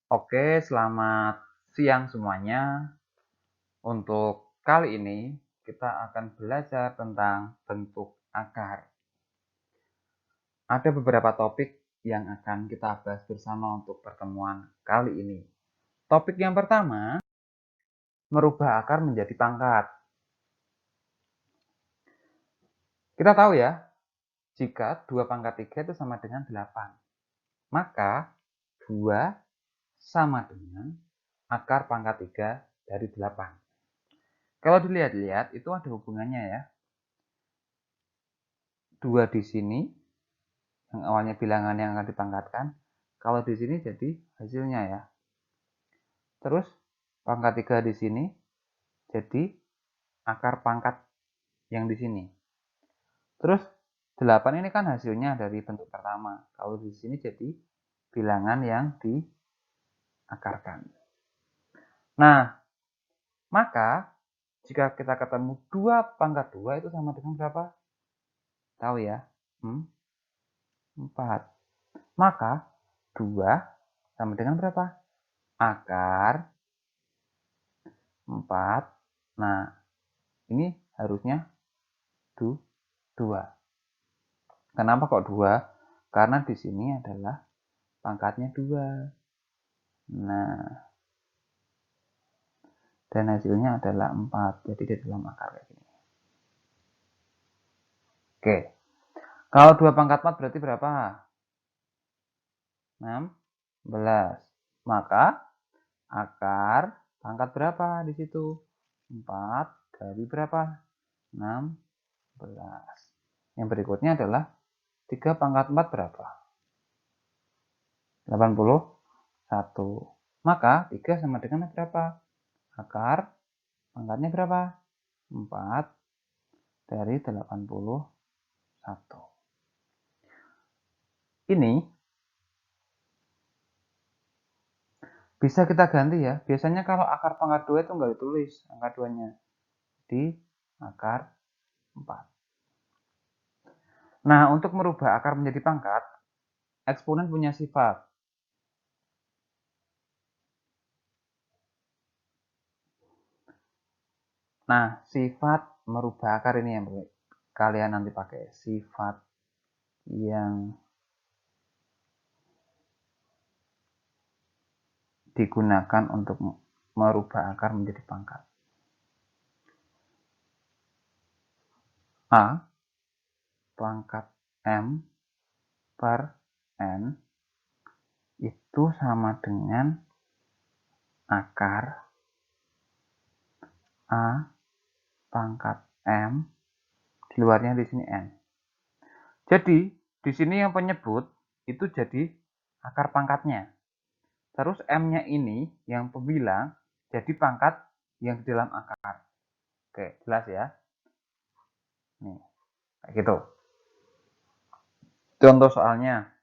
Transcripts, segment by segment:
Oke, selamat siang semuanya. Untuk kali ini kita akan belajar tentang bentuk akar. Ada beberapa topik yang akan kita bahas bersama untuk pertemuan kali ini. Topik yang pertama, merubah akar menjadi pangkat. Kita tahu ya, jika 2 pangkat 3 itu sama dengan 8, maka 2 sama dengan akar pangkat 3 dari 8. Kalau dilihat-lihat itu ada hubungannya ya. 2 di sini yang awalnya bilangan yang akan dipangkatkan, kalau di sini jadi hasilnya ya. Terus pangkat 3 di sini jadi akar pangkat yang di sini. Terus 8 ini kan hasilnya dari bentuk pertama. Kalau di sini jadi bilangan yang diakarkan. Nah, maka jika kita ketemu 2 pangkat 2 itu sama dengan berapa? Tahu ya? 4. Maka 2 sama dengan berapa? Akar 4. Nah, ini harusnya 2. Kenapa kok 2? Karena di sini adalah pangkatnya 2. Nah, dan hasilnya adalah 4. Jadi di dalam akar kayak gini. Oke. Kalau 2 pangkat 4 berarti berapa? 16. Maka akar pangkat berapa di situ? 4 dari berapa? 16. Yang berikutnya adalah 3 pangkat 4 berapa? 81. Maka 3 sama dengan berapa? Akar pangkatnya berapa? 4 dari 81. Ini bisa kita ganti ya. Biasanya kalau akar pangkat 2 itu nggak ditulis angka 2-nya. Di akar 4. Nah, untuk merubah akar menjadi pangkat, eksponen punya sifat. Nah, sifat merubah akar ini yang kalian nanti pakai. Sifat yang digunakan untuk merubah akar menjadi pangkat. A pangkat M per N itu sama dengan akar A pangkat M, di luarnya di sini N. Jadi, di sini yang penyebut itu jadi akar pangkatnya. Terus M-nya ini yang pembilang jadi pangkat yang di dalam akar. Oke, jelas ya? Nih, kayak gitu. Contoh soalnya.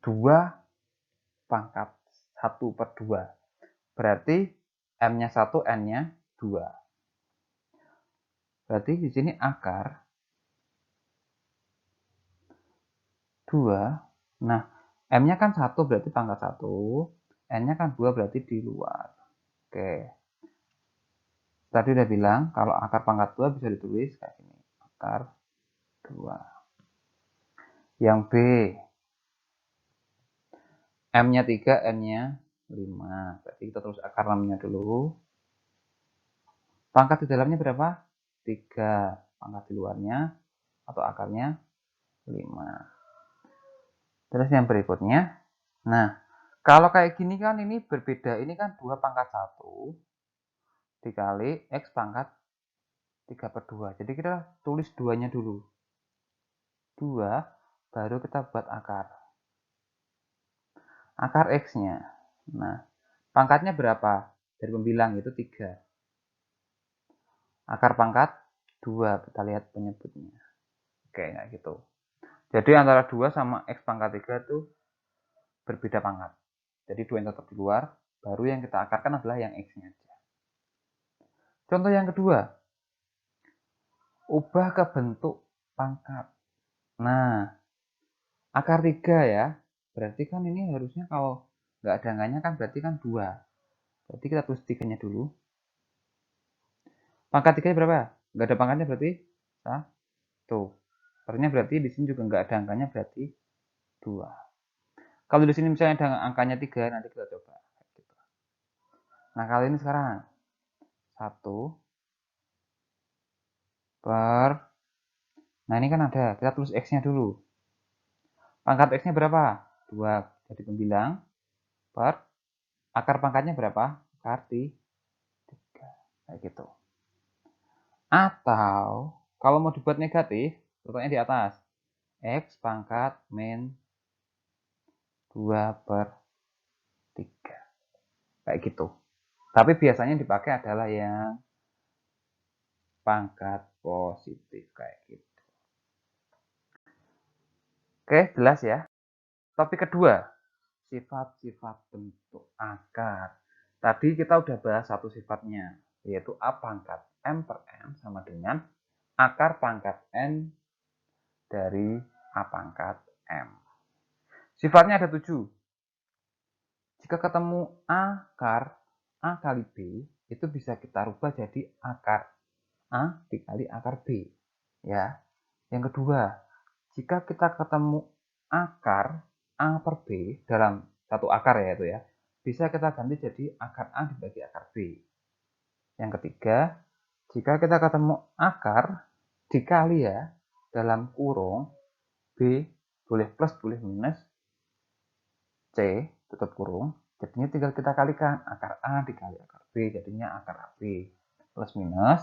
2 pangkat 1 per 2. Berarti M-nya 1, N-nya 2. Berarti di sini akar 2. Nah, M-nya kan 1 berarti pangkat 1. N-nya kan 2 berarti di luar. Oke. Tadi udah bilang kalau akar pangkat 2 bisa ditulis kayak gini. Akar 2. Yang B. M-nya 3, N-nya 5. Berarti kita tulis akar 6-nya dulu. Pangkat di dalamnya berapa? 3. Pangkat di luarnya atau akarnya 5. Terus yang berikutnya. Nah, kalau kayak gini kan ini berbeda. Ini kan 2 pangkat 1 dikali X pangkat 3 per 2. Jadi kita tulis 2-nya dulu. 2 baru kita buat akar. Akar X-nya. Nah, pangkatnya berapa? Dari pembilang itu 3. Akar pangkat 2. Kita lihat penyebutnya. Oke, kayak gitu. Jadi antara 2 sama X pangkat 3 itu berbeda pangkat. Jadi 2 yang tetap di luar, baru yang kita akarkan adalah yang X-nya aja. Contoh yang kedua, ubah ke bentuk pangkat. Nah, Akar 3 ya. Berarti kan ini harusnya kalau nggak ada angkanya kan berarti kan 2. Berarti kita tulis 3-nya dulu. Pangkat 3 berapa? Nggak ada pangkatnya berarti 1. Artinya berarti di sini juga nggak ada angkanya berarti 2. Kalau di sini misalnya ada angkanya 3, nanti kita coba. Nah, kali ini sekarang 1 per, nah ini kan ada, kita tulis X-nya dulu. Pangkat X-nya berapa? 2, jadi pembilang, per, akar pangkatnya berapa? Akar 3, kayak gitu. Atau, kalau mau dibuat negatif, letaknya di atas. X pangkat min 2 per 3. Kayak gitu. Tapi biasanya dipakai adalah yang pangkat positif kayak gitu. Oke, jelas ya. Topik kedua, sifat-sifat bentuk akar. Tadi kita udah bahas satu sifatnya, yaitu A pangkat M per N sama dengan akar pangkat N dari A pangkat M. Sifatnya ada 7. Jika ketemu akar A kali B, itu bisa kita rubah jadi akar A dikali akar B. Ya. Yang kedua, jika kita ketemu akar A per B dalam satu akar ya itu ya, bisa kita ganti jadi akar A dibagi akar B. Yang ketiga, jika kita ketemu akar dikali ya dalam kurung B boleh plus boleh minus C tutup kurung, jadinya tinggal kita kalikan akar A dikali akar B, jadinya akar AB plus minus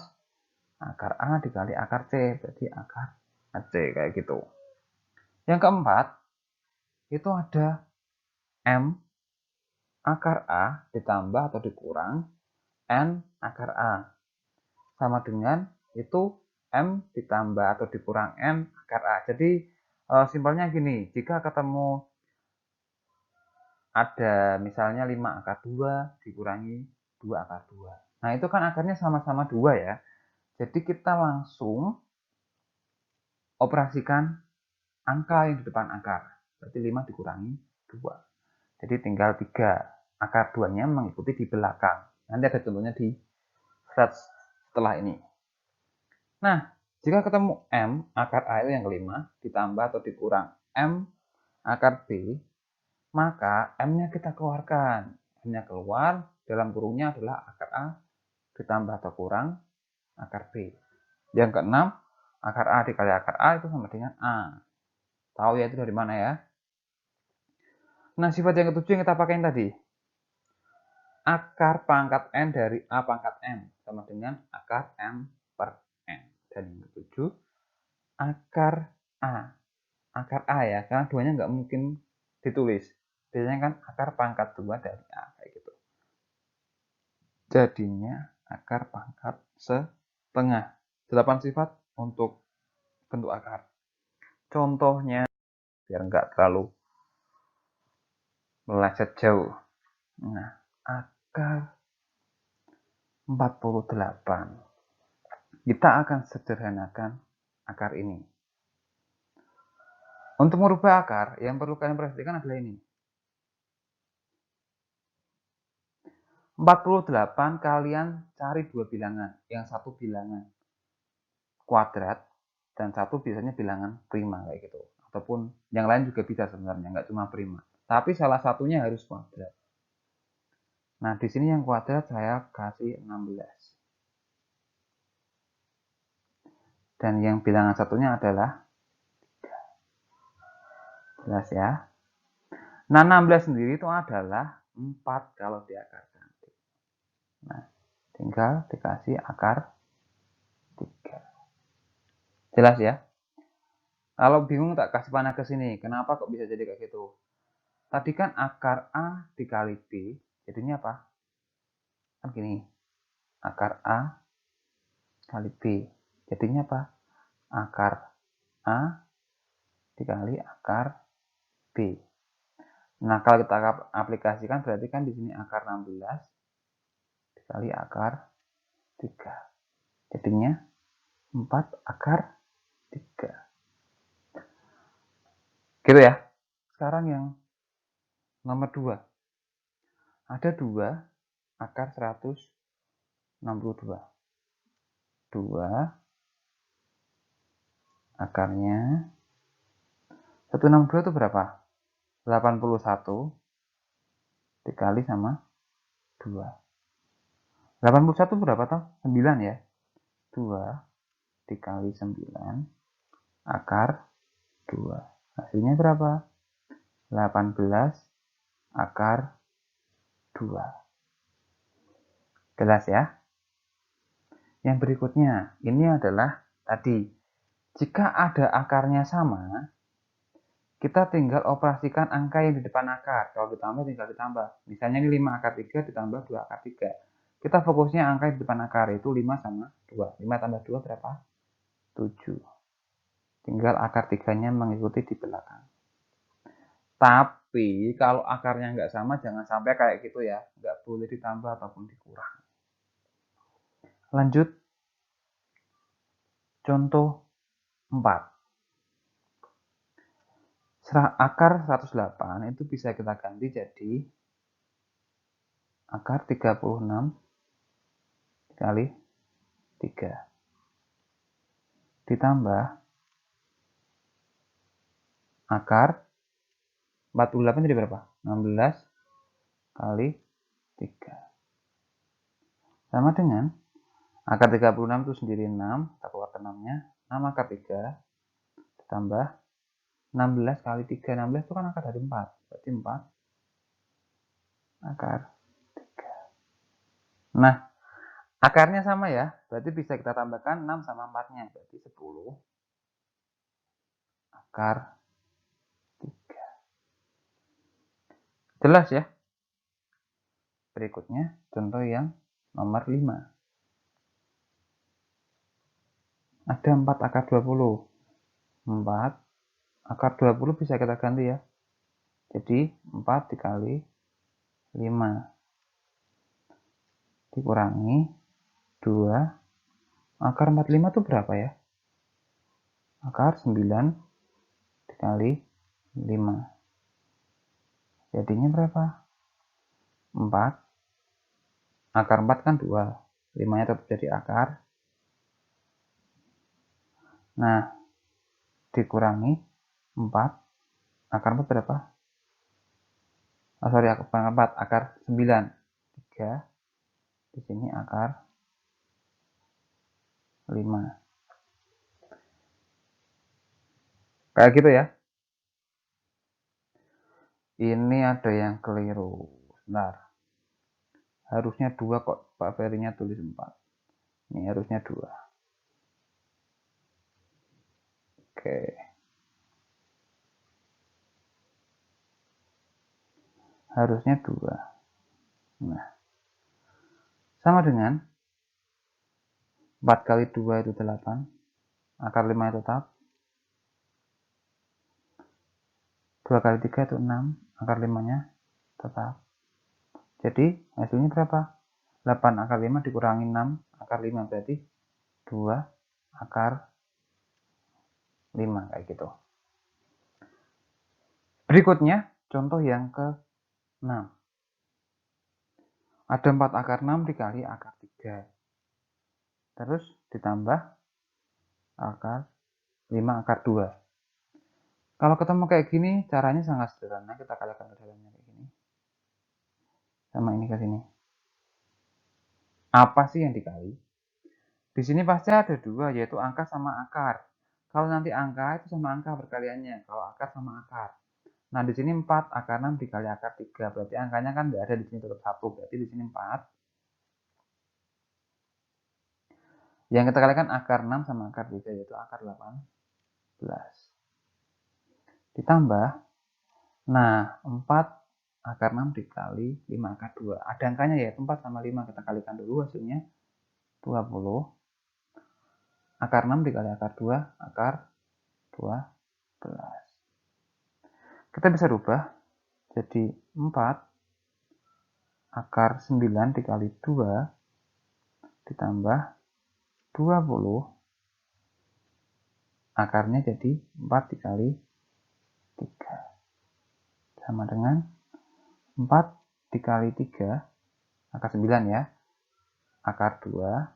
akar A dikali akar C, berarti akar AC kayak gitu. Yang keempat, itu ada M akar A ditambah atau dikurang N akar A. Sama dengan itu M ditambah atau dikurang N akar A. Jadi simpelnya gini, jika ketemu ada misalnya 5 akar 2 dikurangi 2 akar 2. Nah itu kan akarnya sama-sama 2 ya. Jadi kita langsung operasikan angka yang di depan akar. Berarti 5 dikurangi 2. Jadi tinggal 3. Akar 2-nya mengikuti di belakang. Nanti ada contohnya di slide setelah ini. Nah, jika ketemu M, akar A itu yang kelima, ditambah atau dikurang M, akar B, maka M-nya kita keluarkan. M-nya keluar, dalam kurungnya adalah akar A, ditambah atau kurang akar B. Yang keenam, akar A dikali akar A itu sama dengan A. Tahu ya itu dari mana ya? Nah, sifat yang ketujuh yang kita pakai tadi. Akar pangkat N dari A pangkat M sama dengan akar M per N. Dan yang ketujuh, akar A. Akar A ya, karena duanya nggak mungkin ditulis. Biasanya kan akar pangkat 2 dari A, kayak gitu. Jadinya akar pangkat setengah. 8 sifat untuk bentuk akar. Contohnya, biar nggak terlalu meleset jauh. Nah, akar 48. Kita akan sederhanakan akar ini. Untuk merubah akar, yang perlu kalian perhatikan adalah ini. 48 kalian cari dua bilangan. Yang satu bilangan kuadrat, dan satu biasanya bilangan prima kayak gitu. Ataupun yang lain juga bisa sebenarnya, nggak cuma prima. Tapi salah satunya harus kuadrat. Nah, di sini yang kuadrat saya kasih 16. Dan yang bilangan satunya adalah 3. Jelas ya? Nah, 16 sendiri itu adalah 4 kalau di akar ganti. Nah, tinggal dikasih akar 3. Jelas ya? Kalau bingung tak kasih panah ke sini. Kenapa kok bisa jadi kayak gitu? Tadi kan akar A dikali B, jadinya apa? Kan gini. Akar A kali B. Jadinya apa? Akar A dikali akar B. Nah, kalau kita aplikasikan berarti kan di sini akar 16 dikali akar 3. Jadinya 4 akar 3. Gitu ya. sekarang yang nomor 2. Ada 2 akar 162. 2 akarnya 162 itu berapa? 81 dikali sama 2. 81 berapa toh? 9 ya. 2 dikali 9 akar 2. Hasilnya berapa? 18 akar 2. Jelas ya? Yang berikutnya, ini adalah tadi. Jika ada akarnya sama, kita tinggal operasikan angka yang di depan akar. Kalau ditambah tinggal ditambah. Misalnya ini 5 akar 3 ditambah 2 akar 3. Kita fokusnya angka yang di depan akar, itu 5 sama 2. 5 tambah 2 berapa? 7. Tinggal akar 3-nya mengikuti di belakang. Tapi kalau akarnya nggak sama, jangan sampai kayak gitu ya. Nggak boleh ditambah ataupun dikurang. Lanjut. Contoh 4. Akar 108 itu bisa kita ganti jadi akar 36 dikali 3. Ditambah akar 48 jadi berapa? 16 kali 3. Sama dengan akar 36 itu sendiri 6, kita keluarkan 6-nya. 6 akar 3 ditambah 16 kali 3. 16 itu kan akar dari 4. Berarti 4 akar 3. Nah, akarnya sama ya. Berarti bisa kita tambahkan 6 sama 4-nya. Berarti 10 akar 3. Jelas ya? Berikutnya contoh yang nomor 5. Ada 4 akar 20. 4 akar 20 bisa kita ganti ya. Jadi 4 dikali 5 dikurangi 2. Akar 45 itu berapa ya? Akar 9 dikali 5. Jadinya berapa? 4. Akar 4 kan 2. 5-nya tetap jadi akar. Nah, dikurangi 4. Akar 4 berapa? Akar 4. Akar 9. 3. Di sini akar 5. Kayak gitu ya. Ini ada yang keliru. Sebentar. Harusnya 2 kok. Pak Ferry-nya tulis 4. Ini harusnya 2. Oke. Harusnya 2. Nah. Sama dengan 4 kali 2 itu 8. Akar 5 itu tetap. 2 kali 3 itu 6. Akar 5-nya tetap. Jadi hasilnya berapa? 8 akar 5 dikurangi 6 akar 5. Berarti 2 akar 5. Kayak gitu. Berikutnya contoh yang ke-6. Ada 4 akar 6 dikali akar 3. Terus ditambah akar 5 akar 2. Kalau ketemu kayak gini, caranya sangat sederhana. Kita kalikan keduanya kayak gini. Sama ini ke sini. Apa sih yang dikali? Di sini pasti ada 2, yaitu angka sama akar. Kalau nanti angka itu sama angka perkaliannya. Kalau akar sama akar. Nah, di sini 4 akar 6 dikali akar 3. Berarti angkanya kan nggak ada di sini, tetap 1. Berarti di sini 4. Yang kita kalikan akar 6 sama akar 3, yaitu akar 18. Ditambah, nah 4 akar 6 dikali 5 akar 2. Ada angkanya yaitu 4 sama 5. Kita kalikan dulu, hasilnya 20. Akar 6 dikali akar 2, akar 12. Kita bisa rubah jadi 4 akar 9 dikali 2 ditambah 20. Akarnya jadi 4 dikali 3. sama dengan 4 dikali 3, akar 9 ya, akar 2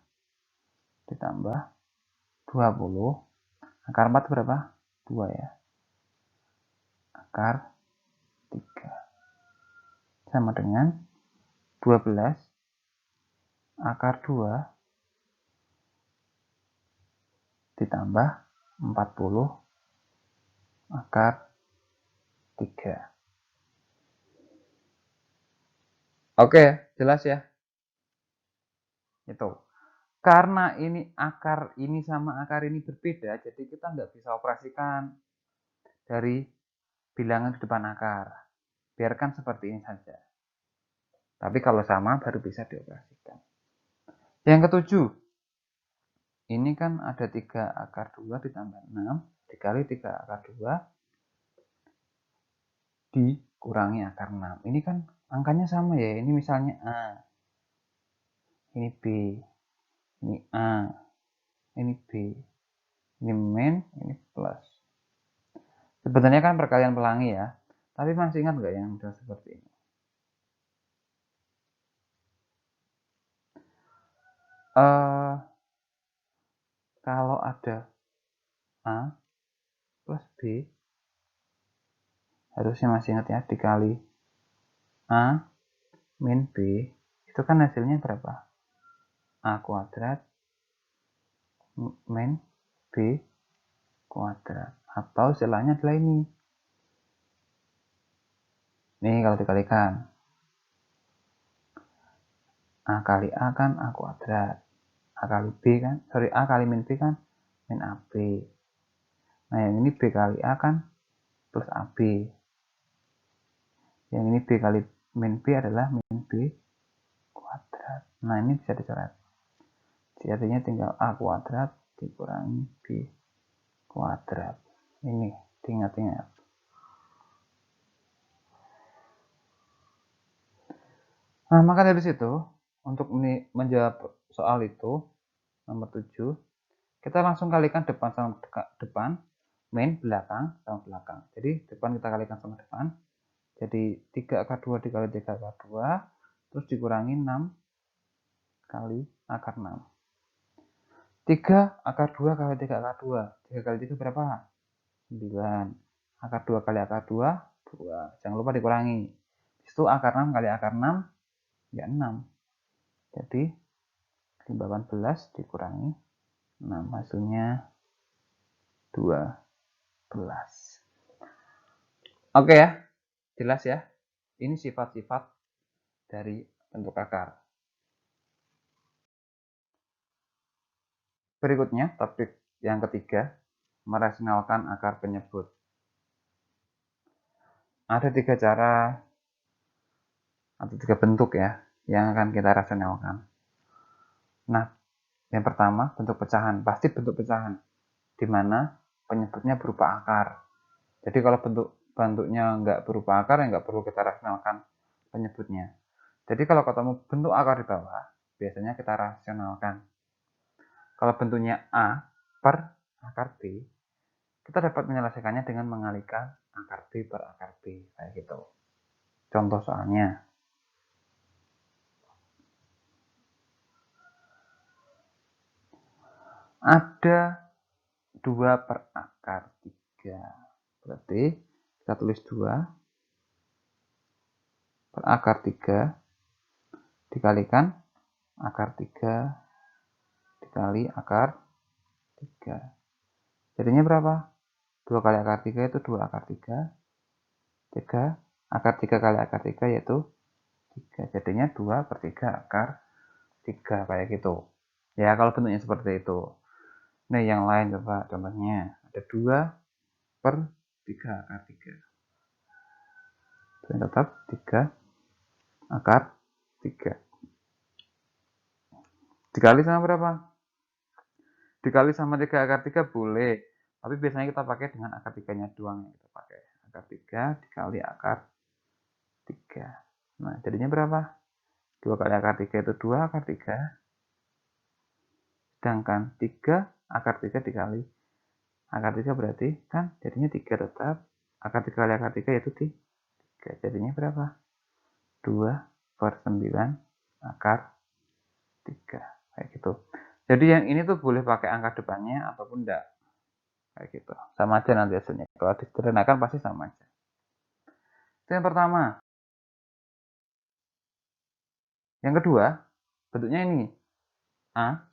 ditambah 20, akar 4 berapa? 2 ya, akar 3 sama dengan 12 akar 2 ditambah 40 akar 3. Oke, jelas ya? Itu. Karena ini akar ini sama akar ini berbeda, jadi kita nggak bisa operasikan dari bilangan di depan akar. Biarkan seperti ini saja. Tapi kalau sama baru bisa dioperasikan. Yang ketujuh, ini kan ada 3 akar 2 ditambah 6 dikali 3 akar 2 dikurangi akar 6. Ini kan angkanya sama ya. Ini misalnya A, ini B, ini A, ini B, ini min, ini plus. Sebenarnya kan perkalian pelangi ya. Tapi masih ingat nggak yang udah seperti ini? Kalau ada A plus B, harusnya masih ingat ya, dikali A min B, itu kan hasilnya berapa? A kuadrat min B kuadrat. Atau istilahnya adalah ini. Nih kalau dikalikan. A kali A kan A kuadrat. A kali B kan, A kali min B kan min AB. Nah yang ini B kali A kan plus AB. Yang ini B kali min B adalah min B kuadrat. Nah ini bisa dicoret. Artinya tinggal A kuadrat dikurangi B kuadrat. Ini diingat-ingat. Nah maka dari situ, untuk menjawab soal itu, nomor 7, kita langsung kalikan depan sama depan, min belakang sama belakang. Jadi depan kita kalikan sama depan. Jadi 3 akar 2 dikali 3 akar 2, terus dikurangi 6 kali akar 6. 3 akar 2 kali 3 akar 2. 3 kali 3 berapa? 9. Akar 2 kali akar 2, 2. Jangan lupa dikurangi. Itu akar 6 kali akar 6, ya 6. Jadi 18 dikurangi 6, hasilnya 12. Oke ya, jelas ya. Ini sifat-sifat dari bentuk akar. Berikutnya, topik yang ketiga, merasionalkan akar penyebut. Ada 3 cara atau 3 bentuk ya yang akan kita rasionalkan. Nah, yang pertama bentuk pecahan, pasti bentuk pecahan, di mana penyebutnya berupa akar. Jadi kalau bentuknya nggak berupa akar, ya nggak perlu kita rasionalkan penyebutnya. Jadi kalau ketemu bentuk akar di bawah, biasanya kita rasionalkan. Kalau bentuknya A per akar B, kita dapat menyelesaikannya dengan mengalihkan akar B per akar B, kayak gitu. Contoh soalnya. Ada 2 per akar 3. Berarti kita tulis 2 per akar 3 dikalikan akar 3 dikali akar 3. Jadinya berapa? 2 kali akar 3 itu 2 akar 3. 3 akar 3 kali akar 3 yaitu 3. Jadinya 2 per 3 akar 3, kayak gitu. Ya kalau bentuknya seperti itu. Nah yang lain coba contohnya. Ada 2 per 3 akar 3. Dan tetap 3 akar 3. Dikali sama berapa? Dikali sama 3 akar 3 boleh. Tapi biasanya kita pakai dengan akar 3-nya doang yang kita pakai. Akar 3 dikali akar 3. Nah, jadinya berapa? 2 kali akar 3 itu 2 akar 3. Sedangkan 3 akar 3 dikali akar 3 berarti kan jadinya 3 tetap. Akar 3 kali akar 3 yaitu 3. Oke, jadinya berapa? 2/9 akar 3. Kayak gitu. Jadi yang ini tuh boleh pakai angka depannya ataupun enggak. Kayak gitu. Sama aja nanti hasilnya. Kalau disederhanakan pasti sama aja. Itu yang pertama. Yang kedua, bentuknya ini. A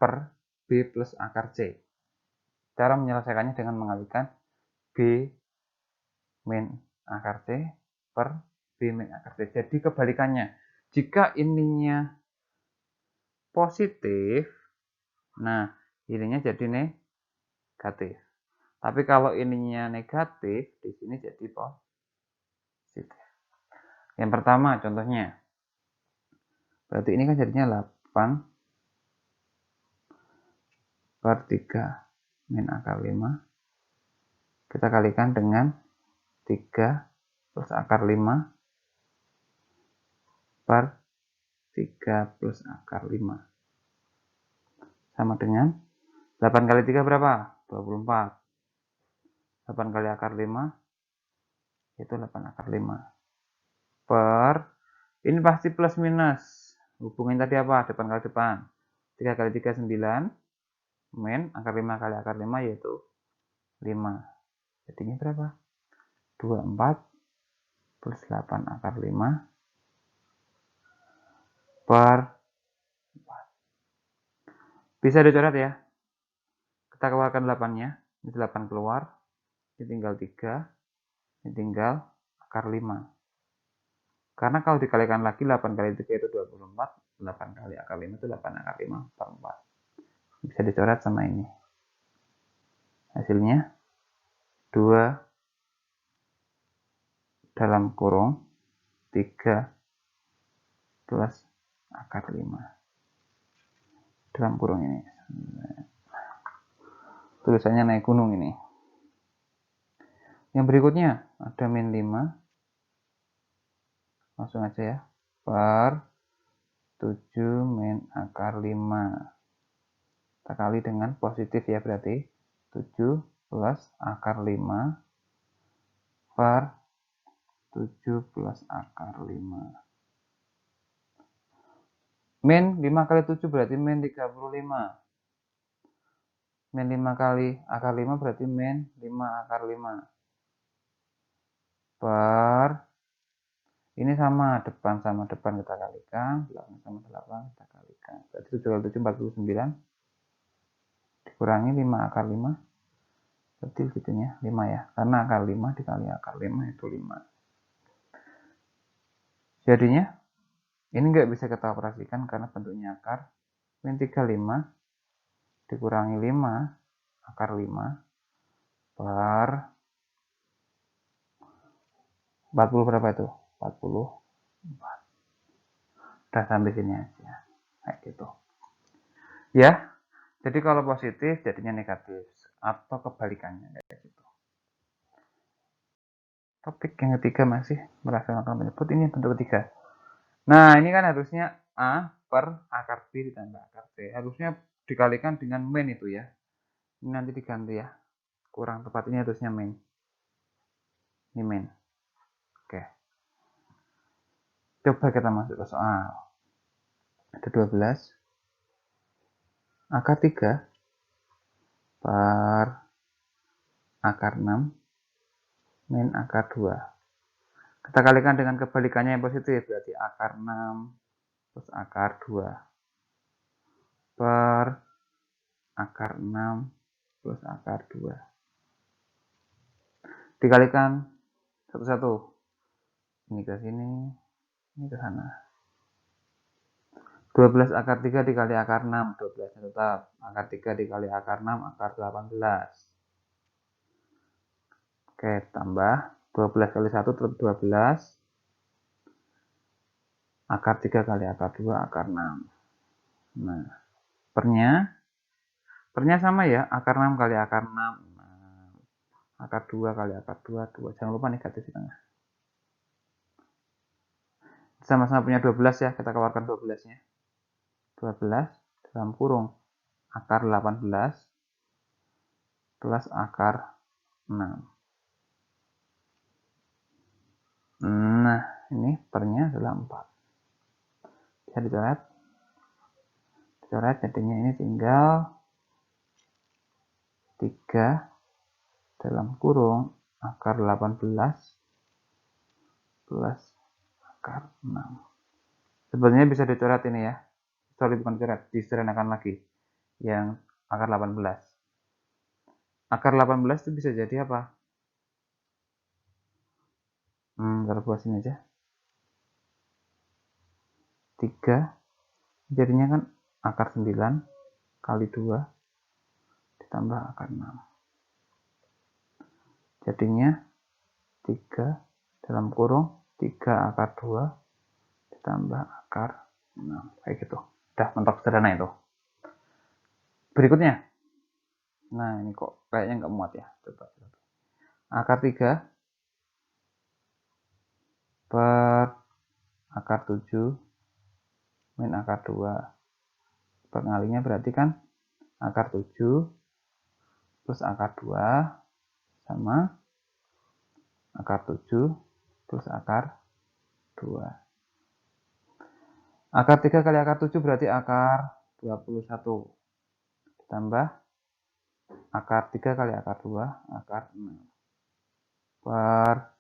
per B plus akar C. Cara menyelesaikannya dengan mengalihkan B min akar C per B min akar C. Jadi kebalikannya. Jika ininya positif, nah ininya jadi negatif. Tapi kalau ininya negatif, di sini jadi positif. Yang pertama contohnya. Berarti ini kan jadinya 8 per 3 min akar 5. Kita kalikan dengan 3 plus akar 5 per 3 plus akar 5. Sama dengan 8 kali 3 berapa? 24. 8 kali akar 5 itu 8 akar 5. Per, ini pasti plus minus. Hubungin tadi apa? Depan kali depan. 3 kali 3 9. Min akar 5 kali akar 5 yaitu 5. Jadinya berapa? 24 plus 8 akar 5 per 4. Bisa dicoret ya. Kita keluarkan 8-nya. Ini 8 keluar. Ini tinggal 3. Ini tinggal akar 5. Karena kalau dikalikan lagi 8 kali 3 itu 24. 8 kali akar 5 itu 8 akar 5 per 4. Bisa dicoret sama ini. Hasilnya 2 dalam kurung 3 plus akar 5. Dalam kurung ini. Tulisannya naik gunung ini. Yang berikutnya ada min 5. Langsung aja ya. Per 7 min akar 5. Kita kali dengan positif ya berarti. 7 plus akar 5 per 7 plus akar 5. Min 5 kali 7 berarti min 35. Min 5 kali akar 5 berarti min 5 akar 5. Per, ini sama depan kita kalikan, belakang sama 8 kita kalikan. Berarti 7 kali 7 49. Dikurangi 5 akar 5. Berarti gitunya 5 ya. Karena akar 5 dikali akar 5 itu 5. Jadinya ini nggak bisa kita operasikan karena bentuknya akar. Min 35 dikurangi 5 akar 5 per 40 berapa itu? 44. Udah sampai sini aja. Kayak gitu. Ya, jadi kalau positif jadinya negatif atau kebalikannya kayak gitu. Topik yang ketiga masih merasakan menyebut ini bentuk ketiga. Nah, ini kan harusnya A per akar B ditambah akar C. Harusnya dikalikan dengan min itu ya. Ini nanti diganti ya. Kurang tepat, ini harusnya min. Ini min. Oke. Coba kita masuk ke soal. Ada 12 akar 3 per akar 6 min akar 2. Kita kalikan dengan kebalikannya yang positif, berarti akar 6 plus akar 2 per akar 6 plus akar 2. Dikalikan satu-satu. Ini ke sini, ini ke sana. 12 akar 3 dikali akar 6, 12 tetap. Akar 3 dikali akar 6, akar 18. Oke, tambah 12 kali 1 tetap 12. Akar 3 kali akar 2, akar 6. Nah, pernya sama ya, akar 6 kali akar 6. Nah, akar 2 kali akar 2, 2. Jangan lupa negatif di tengah. Sama-sama punya 12 ya, kita keluarkan 12-nya. 12 dalam kurung akar 18 plus akar 6. Nah, ini pernya adalah 4. Bisa dicoret. Dicoret, jadinya ini tinggal 3 dalam kurung akar 18 plus akar 6. Sebenarnya bisa dicoret ini ya. Sorry, bukan dicoret, disederhanakan lagi. Yang akar 18. Akar 18 itu bisa jadi apa? Taruh buat sini aja. 3 jadinya kan akar 9 kali 2 ditambah akar 6. Jadinya 3 dalam kurung 3 akar 2 ditambah akar 6. Kayak gitu. Udah mentok sederhana itu. Berikutnya. Nah, ini kok kayaknya nggak muat ya. Coba. Akar 3 per akar 7 min akar 2. Pengalinya berarti kan akar 7 plus akar 2 sama akar 7 plus akar 2. Akar 3 kali akar 7 berarti akar 21. Ditambah akar 3 kali akar 2, akar 6. Per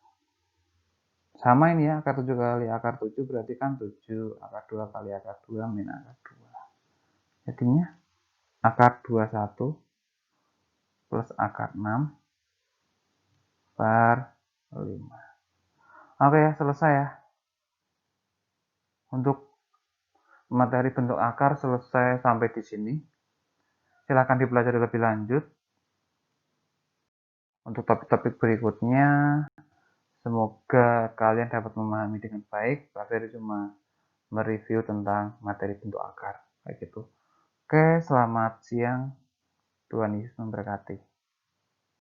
sama ini ya, akar 7 kali akar 7 berarti kan 7, akar 2 kali akar 2 min akar 2. Jadinya akar 21 plus akar 6 per 5. Oke ya, selesai ya. Untuk materi bentuk akar selesai sampai di sini. Silakan dipelajari lebih lanjut. Untuk topik-topik berikutnya, semoga kalian dapat memahami dengan baik. Pak Ferry cuma mereview tentang materi bentuk akar, kayak gitu. Oke, selamat siang. Tuhan Yesus memberkati.